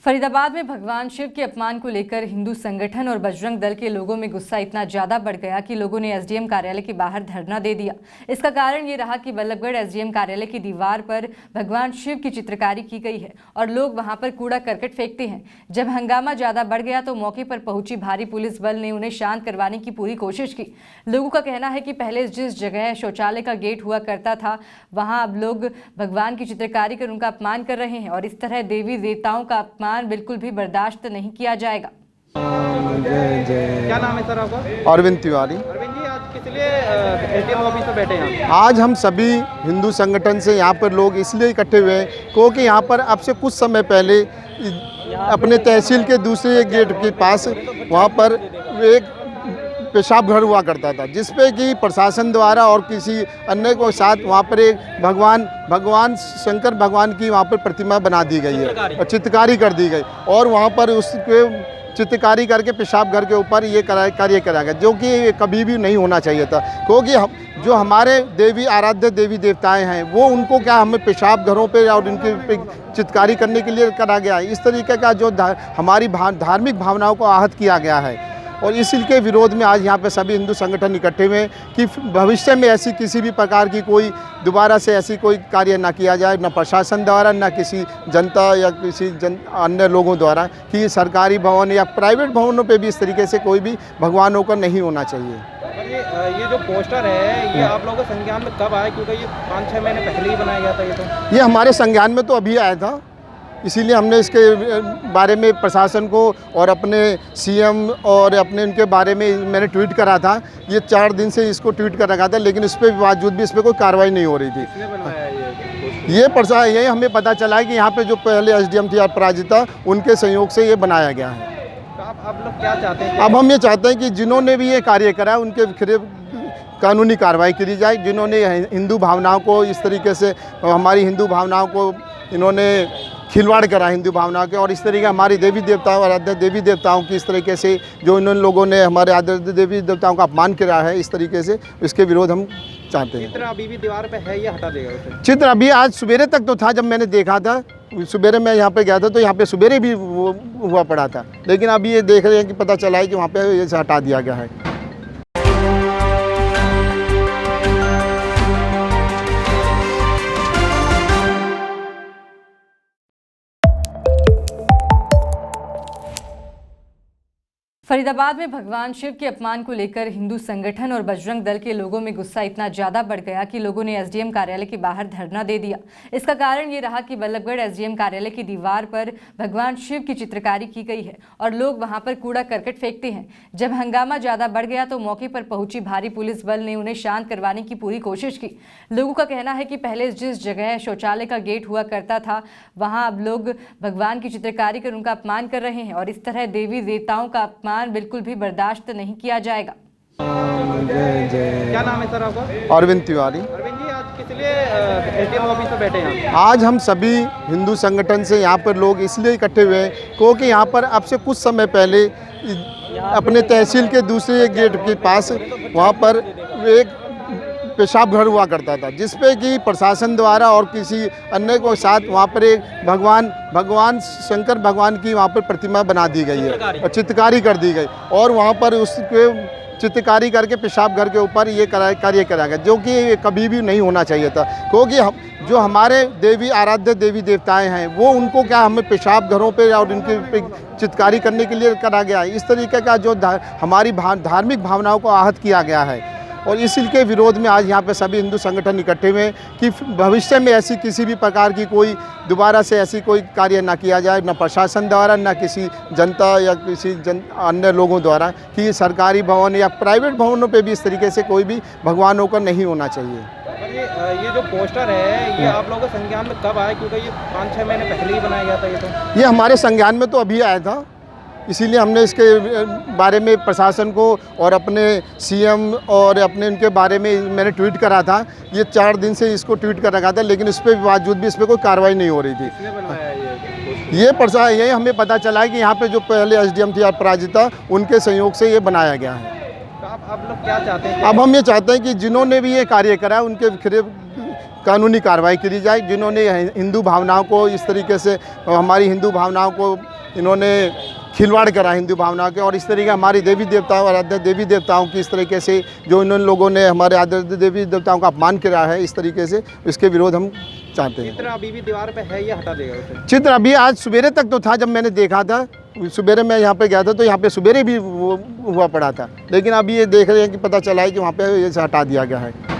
फरीदाबाद में भगवान शिव के अपमान को लेकर हिंदू संगठन और बजरंग दल के लोगों में गुस्सा इतना ज्यादा बढ़ गया कि लोगों ने एसडीएम कार्यालय के बाहर धरना दे दिया। इसका कारण ये रहा कि बल्लभगढ़ एसडीएम कार्यालय की दीवार पर भगवान शिव की चित्रकारी की गई है और लोग वहां पर कूड़ा करकट फेंकते हैं। जब हंगामा ज्यादा बढ़ गया तो मौके पर पहुंची भारी पुलिस बल ने उन्हें शांत करवाने की पूरी कोशिश की। लोगों का कहना है कि पहले जिस जगह शौचालय का गेट हुआ करता था वहां अब लोग भगवान की चित्रकारी कर उनका अपमान कर रहे हैं और इस तरह देवी देवताओं का अपमान बिल्कुल भी बर्दाश्त नहीं किया जाएगा। क्या नाम है सर आपका? अरविंद तिवारी। अरविंद जी, आज किस लिए एसडीएम ऑफिस में बैठे हैं? आज हम सभी हिंदू संगठन से यहाँ पर लोग इसलिए इकट्ठे हुए हैं क्योंकि यहाँ पर अब से कुछ समय पहले अपने तहसील के दूसरे गेट के पास वहाँ पर एक पेशाब घर हुआ करता था, जिसपे कि प्रशासन द्वारा और किसी अन्य को साथ वहाँ पर एक भगवान शंकर भगवान की वहाँ पर प्रतिमा बना दी गई है और चित्रकारी कर दी गई और वहाँ पर उसके चित्रकारी करके पेशाब घर के ऊपर ये कार्य कराया गया, जो कि कभी भी नहीं होना चाहिए था। क्योंकि जो हमारे देवी आराध्य देवी देवताएं हैं वो उनको क्या हमें पेशाब घरों पे और इनकी चित्रकारी करने के लिए करा गया है। इस तरीके का जो हमारी धार्मिक भावनाओं को आहत किया गया है और इसी के विरोध में आज यहाँ पे सभी हिंदू संगठन इकट्ठे हुए हैं कि भविष्य में ऐसी किसी भी प्रकार की कोई दोबारा से ऐसी कोई कार्य ना किया जाए, न प्रशासन द्वारा न किसी जनता या किसी अन्य लोगों द्वारा, कि सरकारी भवन या प्राइवेट भवनों पे भी इस तरीके से कोई भी भगवानों का नहीं होना चाहिए। ये जो पोस्टर है ये आप लोगों के संज्ञान में कब आया? क्योंकि ये 5-6 महीने पहले ही बनाया गया था। ये हमारे संज्ञान में तो अभी आया था, इसीलिए हमने इसके बारे में प्रशासन को और अपने सीएम और अपने उनके बारे में मैंने ट्वीट करा था। ये 4 दिन से इसको ट्वीट कर रखा था, लेकिन इस पर बावजूद भी इस पर कोई कार्रवाई नहीं हो रही थी। ये हमें पता चला है कि यहाँ पे जो पहले एसडीएम थी अपराजिता, उनके सहयोग से ये बनाया गया है। तो आप लोग क्या चाहते हैं? अब हम ये चाहते हैं कि जिन्होंने भी ये कार्य करा उनके खिलाफ कानूनी कार्रवाई की जाए। जिन्होंने हिंदू भावनाओं को इस तरीके से, हमारी हिंदू भावनाओं को इन्होंने खिलवाड़ करा हिंदू भावना के, और इस तरीके हमारी देवी देवताओं आराध्य देवी देवताओं की इस तरीके से जो इन लोगों ने हमारे आराध्य देवी देवताओं का अपमान किया है, इस तरीके से इसके विरोध हम चाहते हैं। चित्र अभी भी दीवार पे है, ये हटा देगा उसे? चित्र अभी आज सवेरे तक तो था, जब मैंने देखा था सवेरे मैं यहाँ पे गया था तो यहाँ पे सवेरे भी हुआ पड़ा था, लेकिन अभी ये देख रहे हैं कि पता चला है कि वहाँ पे ये हटा दिया गया है। फरीदाबाद में भगवान शिव के अपमान को लेकर हिंदू संगठन और बजरंग दल के लोगों में गुस्सा इतना ज्यादा बढ़ गया कि लोगों ने एसडीएम कार्यालय के बाहर धरना दे दिया। इसका कारण ये रहा कि बल्लभगढ़ एसडीएम कार्यालय की दीवार पर भगवान शिव की चित्रकारी की गई है और लोग वहां पर कूड़ा करकट फेंकते हैं। जब हंगामा ज्यादा बढ़ गया तो मौके पर पहुंची भारी पुलिस बल ने उन्हें शांत करवाने की पूरी कोशिश की। लोगों का कहना है कि पहले जिस जगह शौचालय का गेट हुआ करता था वहां अब लोग भगवान की चित्रकारी कर उनका अपमान कर रहे हैं और इस तरह देवी देवताओं का अपमान बिल्कुल भी बर्दाश्त नहीं किया जाएगा। क्या नाम है सर आपका? अरविंद तिवारी। अरविंद जी, आज किस लिए एसडीएम ऑफिस में बैठे हैं? आज हम सभी हिंदू संगठन से यहाँ पर लोग इसलिए इकट्ठे हुए हैं क्योंकि यहाँ पर अब से कुछ समय पहले अपने तहसील के दूसरे गेट के पास वहाँ पर एक पेशाब घर हुआ करता था, जिसपे कि प्रशासन द्वारा और किसी अन्य को साथ वहाँ पर एक भगवान शंकर भगवान की वहाँ पर प्रतिमा बना दी गई है और चित्रकारी कर दी गई और वहाँ पर उसके चित्रकारी करके पेशाब घर के ऊपर ये कार्य कराया गया, जो कि कभी भी नहीं होना चाहिए था। क्योंकि जो हमारे देवी आराध्य देवी देवताएं हैं वो उनको क्या हमें पेशाब घरों पे और इनकी चित्रकारी करने के लिए करा गया है। इस तरीके का जो हमारी धार्मिक भावनाओं को आहत किया गया है और इसी के विरोध में आज यहाँ पे सभी हिंदू संगठन इकट्ठे हुए हैं कि भविष्य में ऐसी किसी भी प्रकार की कोई दोबारा से ऐसी कोई कार्य ना किया जाए, न प्रशासन द्वारा न किसी जनता या किसी अन्य लोगों द्वारा, कि सरकारी भवन या प्राइवेट भवनों पे भी इस तरीके से कोई भी भगवानों का नहीं होना चाहिए। ये जो पोस्टर है ये आप लोगों के संज्ञान में कब आया? क्योंकि ये 5-6 महीने पहले ही बनाया गया था। ये हमारे संज्ञान में तो अभी आया था, इसीलिए हमने इसके बारे में प्रशासन को और अपने सीएम और अपने उनके बारे में मैंने ट्वीट करा था। ये 4 दिन से इसको ट्वीट कर रखा था, लेकिन इस पर बावजूद भी इस पर कोई कार्रवाई नहीं हो रही थी। ये हमें पता चला है कि यहाँ पे जो पहले एसडीएम थी अपराजिता, उनके सहयोग से ये बनाया गया है। तो आप लोग क्या चाहते हैं? अब हम ये चाहते हैं कि जिन्होंने भी ये कार्य करा उनके खिलाफ कानूनी कार्रवाई की जाए। जिन्होंने हिंदू भावनाओं को इस तरीके से, हमारी हिंदू भावनाओं को इन्होंने खिलवाड़ करा हिंदू भावना के, और इस तरीके हमारी देवी देवताओं आराध्य देवी देवताओं की इस तरीके से जो इन लोगों ने हमारे आराध्य देवी देवताओं का अपमान करा है इस तरीके से, इसके विरोध हम चाहते हैं। चित्र अभी भी दीवार पे है, ये हटा देगा उसे? चित्र अभी आज सवेरे तक तो था, जब मैंने देखा था सवेरे मैं यहाँ पे गया था तो यहाँ पे सवेरे भी वो हुआ पड़ा था, लेकिन अभी ये देख रहे हैं कि पता चला है कि वहाँ पे ये हटा दिया गया है।